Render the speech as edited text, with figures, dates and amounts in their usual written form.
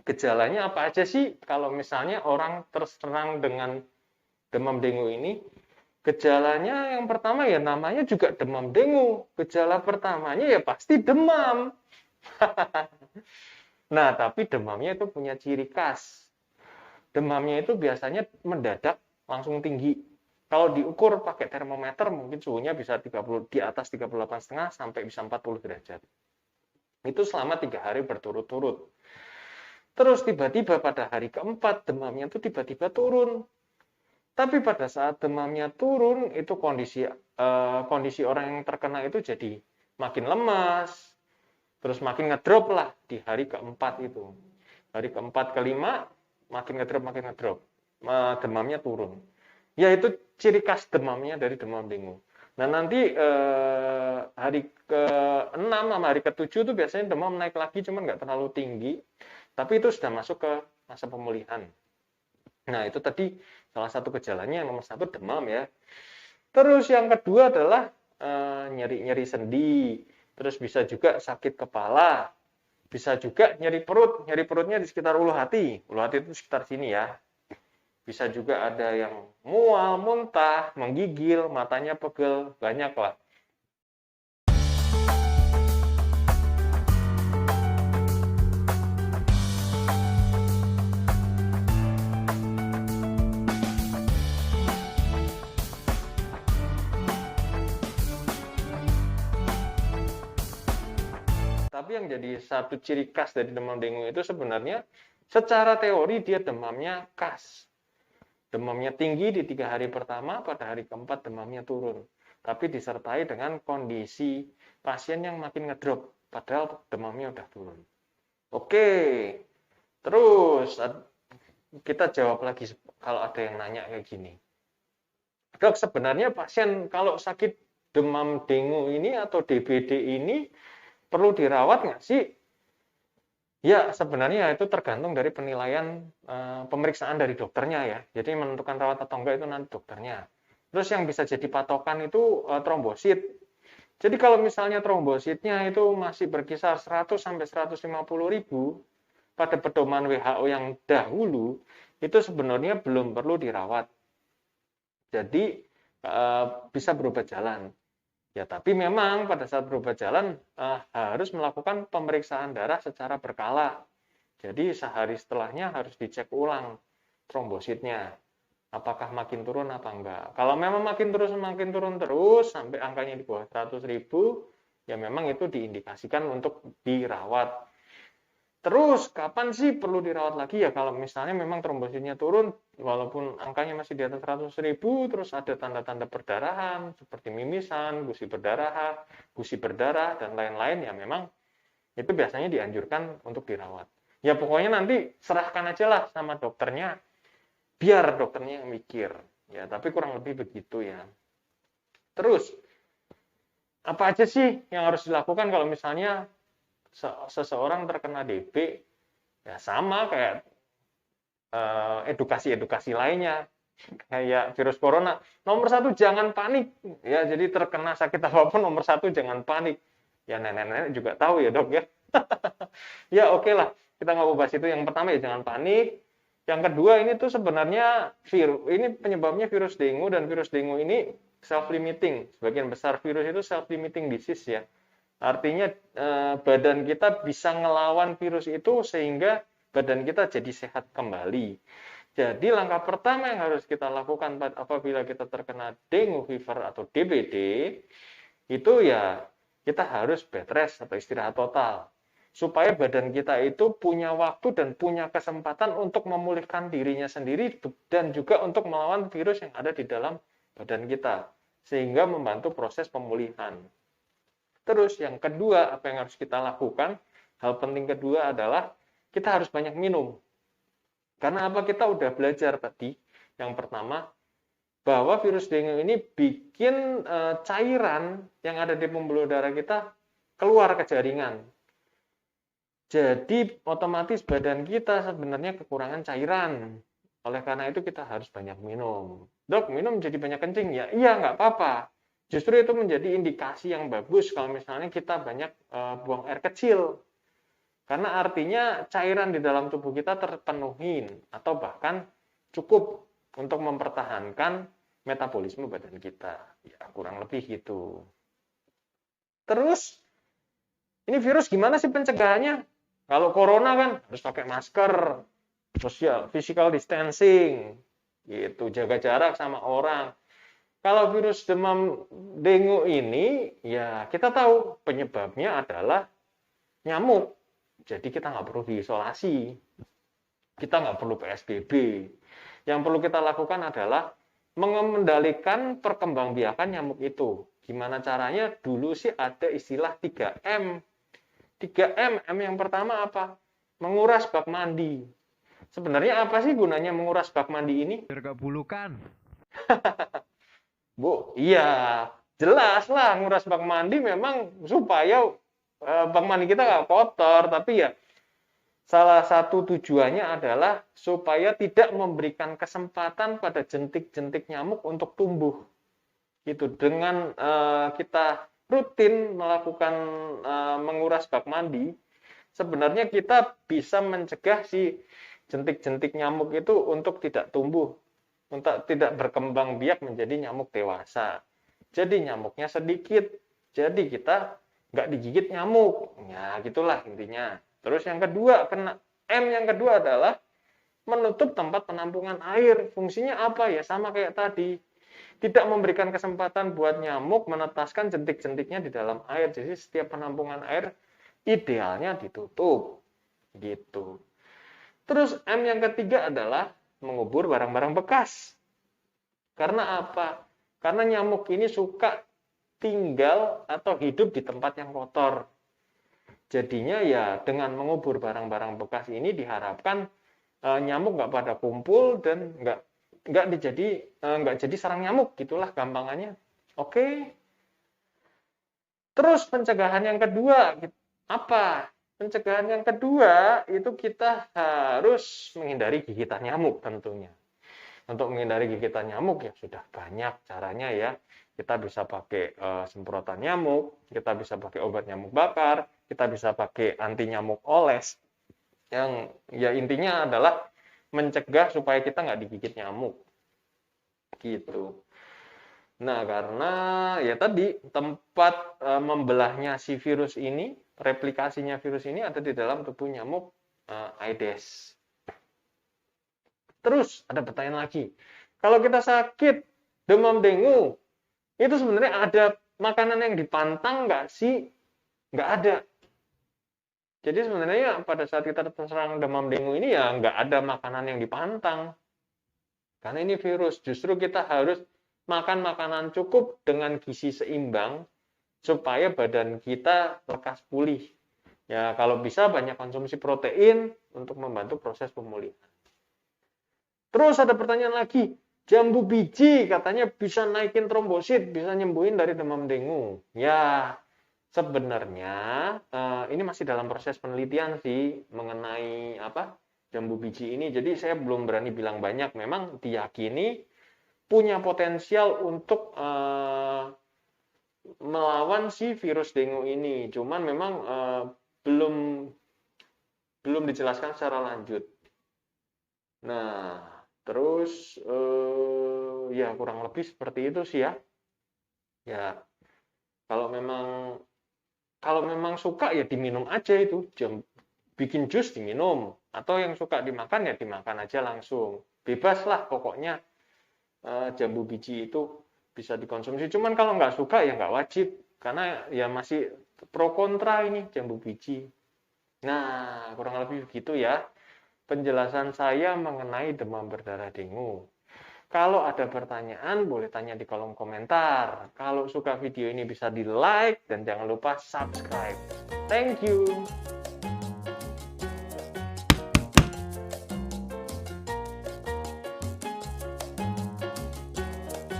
gejalanya apa aja sih kalau misalnya orang terserang dengan demam dengue ini? Gejalanya yang pertama ya namanya juga demam dengue. Gejala pertamanya ya pasti demam. Nah, tapi demamnya itu punya ciri khas. Demamnya itu biasanya mendadak langsung tinggi. Kalau diukur pakai termometer mungkin suhunya bisa 30 di atas 38,5 sampai bisa 40 derajat. Itu selama 3 hari berturut-turut. Terus tiba-tiba pada hari keempat demamnya itu tiba-tiba turun. Tapi pada saat demamnya turun itu kondisi orang yang terkena itu jadi makin lemas, terus makin ngedrop lah di hari keempat itu. Hari keempat kelima makin ngedrop, demamnya turun. Ya itu ciri khas demamnya dari demam dengue. Nah nanti hari ke-6 sama hari ke-7 itu biasanya demam naik lagi, cuman nggak terlalu tinggi. Tapi itu sudah masuk ke masa pemulihan. Nah itu tadi salah satu gejalanya yang nomor 1 demam ya. Terus yang kedua adalah nyeri-nyeri sendi. Terus bisa juga sakit kepala. Bisa juga nyeri perut. Nyeri perutnya di sekitar ulu hati. Ulu hati itu sekitar sini ya. Bisa juga ada yang mual, muntah, menggigil, matanya pegel, banyak lah. Tapi yang jadi satu ciri khas dari demam dengue itu sebenarnya secara teori dia demamnya khas. Demamnya tinggi di 3 hari pertama, pada hari keempat demamnya turun. Tapi disertai dengan kondisi pasien yang makin ngedrop, padahal demamnya udah turun. Oke, terus kita jawab lagi kalau ada yang nanya kayak gini. Dok, sebenarnya pasien kalau sakit demam dengue ini atau DBD ini perlu dirawat nggak sih? Ya, sebenarnya itu tergantung dari penilaian pemeriksaan dari dokternya ya. Jadi menentukan rawat atau enggak itu nanti dokternya. Terus yang bisa jadi patokan itu trombosit. Jadi kalau misalnya trombositnya itu masih berkisar 100 sampai 150 ribu pada pedoman WHO yang dahulu, itu sebenarnya belum perlu dirawat. Jadi bisa berubah jalan. Ya, tapi memang pada saat berubah jalan harus melakukan pemeriksaan darah secara berkala. Jadi sehari setelahnya harus dicek ulang trombositnya. Apakah makin turun apa enggak. Kalau memang makin turun terus sampai angkanya di bawah 100 ribu, ya memang itu diindikasikan untuk dirawat. Terus kapan sih perlu dirawat lagi ya kalau misalnya memang trombositnya turun walaupun angkanya masih di atas 100 ribu, terus ada tanda-tanda perdarahan seperti mimisan, gusi berdarah dan lain-lain, ya memang itu biasanya dianjurkan untuk dirawat. Ya pokoknya nanti serahkan aja lah sama dokternya, biar dokternya yang mikir. Ya tapi kurang lebih begitu ya. Terus apa aja sih yang harus dilakukan kalau misalnya seseorang terkena DB? Ya sama kayak edukasi-edukasi lainnya kayak virus corona. Nomor 1 jangan panik ya. Jadi terkena sakit apapun nomor 1 jangan panik. Ya nenek-nenek juga tahu ya dok ya. Ya oke lah, kita nggak mau bahas itu. Yang pertama ya jangan panik. Yang kedua ini tuh sebenarnya ini penyebabnya virus dengue, dan virus dengue ini self limiting. Sebagian besar virus itu self limiting disease ya. Artinya badan kita bisa ngelawan virus itu sehingga badan kita jadi sehat kembali. Jadi langkah pertama yang harus kita lakukan apabila kita terkena dengue fever atau DBD, itu ya kita harus bed rest atau istirahat total. Supaya badan kita itu punya waktu dan punya kesempatan untuk memulihkan dirinya sendiri dan juga untuk melawan virus yang ada di dalam badan kita. Sehingga membantu proses pemulihan. Terus yang kedua, apa yang harus kita lakukan? Hal penting kedua adalah kita harus banyak minum. Karena apa? Kita udah belajar tadi. Yang pertama, bahwa virus dengue ini bikin cairan yang ada di pembuluh darah kita keluar ke jaringan. Jadi otomatis badan kita sebenarnya kekurangan cairan. Oleh karena itu kita harus banyak minum. Dok, minum jadi banyak kencing ya? Iya, nggak apa-apa. Justru itu menjadi indikasi yang bagus kalau misalnya kita banyak buang air kecil. Karena artinya cairan di dalam tubuh kita terpenuhi atau bahkan cukup untuk mempertahankan metabolisme badan kita. Ya, kurang lebih gitu. Terus, ini virus gimana sih pencegahannya? Kalau corona kan harus pakai masker, social physical distancing, gitu, jaga jarak sama orang. Kalau virus demam dengue ini, ya kita tahu penyebabnya adalah nyamuk. Jadi kita nggak perlu diisolasi, kita nggak perlu PSBB. Yang perlu kita lakukan adalah mengendalikan perkembangbiakan nyamuk itu. Gimana caranya? Dulu sih ada istilah 3M. 3M, M yang pertama apa? Menguras bak mandi. Sebenarnya apa sih gunanya menguras bak mandi ini? Biar gak bulukan. Bu, iya, jelas lah nguras bak mandi memang supaya bak mandi kita nggak kotor, tapi ya salah satu tujuannya adalah supaya tidak memberikan kesempatan pada jentik-jentik nyamuk untuk tumbuh. Gitu. Dengan kita rutin melakukan menguras bak mandi, sebenarnya kita bisa mencegah si jentik-jentik nyamuk itu untuk tidak tumbuh, untuk tidak berkembang biak menjadi nyamuk dewasa. Jadi nyamuknya sedikit, jadi kita nggak digigit nyamuk. Ya, gitulah intinya. Terus yang kedua, M yang kedua adalah menutup tempat penampungan air. Fungsinya apa ya? Sama kayak tadi. Tidak memberikan kesempatan buat nyamuk menetaskan jentik-jentiknya di dalam air. Jadi setiap penampungan air idealnya ditutup. Gitu. Terus M yang ketiga adalah mengubur barang-barang bekas. Karena apa? Karena nyamuk ini suka tinggal atau hidup di tempat yang kotor. Jadinya ya dengan mengubur barang-barang bekas ini diharapkan nyamuk nggak pada kumpul dan nggak jadi sarang nyamuk, gitulah gampangannya. Oke. Terus pencegahan yang kedua apa? Pencegahan yang kedua itu kita harus menghindari gigitan nyamuk tentunya. Untuk menghindari gigitan nyamuk ya sudah banyak caranya ya. Kita bisa pakai semprotan nyamuk, kita bisa pakai obat nyamuk bakar, kita bisa pakai anti nyamuk oles. Yang ya intinya adalah mencegah supaya kita nggak digigit nyamuk. Gitu. Nah, karena ya tadi tempat membelahnya si virus ini, replikasinya virus ini ada di dalam tubuh nyamuk Aedes. Terus ada pertanyaan lagi. Kalau kita sakit demam dengue, itu sebenarnya ada makanan yang dipantang nggak sih? Nggak ada. Jadi sebenarnya pada saat kita terserang demam dengue ini ya nggak ada makanan yang dipantang. Karena ini virus, justru kita harus makan makanan cukup dengan gizi seimbang supaya badan kita lekas pulih. Ya, kalau bisa banyak konsumsi protein untuk membantu proses pemulihan. Terus ada pertanyaan lagi, jambu biji katanya bisa naikin trombosit, bisa nyembuhin dari demam dengue. Ya, sebenarnya ini masih dalam proses penelitian sih mengenai jambu biji ini. Jadi saya belum berani bilang banyak. Memang diyakini punya potensial untuk melawan si virus dengue ini. Cuman memang belum dijelaskan secara lanjut. Nah, terus ya kurang lebih seperti itu sih ya. Ya, kalau memang suka ya diminum aja itu. Bikin jus diminum, atau yang suka dimakan ya dimakan aja langsung. Bebas lah pokoknya. Jambu biji itu bisa dikonsumsi. Cuman kalau nggak suka ya nggak wajib, karena ya masih pro kontra ini jambu biji. Nah, kurang lebih begitu ya penjelasan saya mengenai demam berdarah dengue. Kalau ada pertanyaan boleh tanya di kolom komentar. Kalau suka video ini bisa di like dan jangan lupa subscribe. Thank you.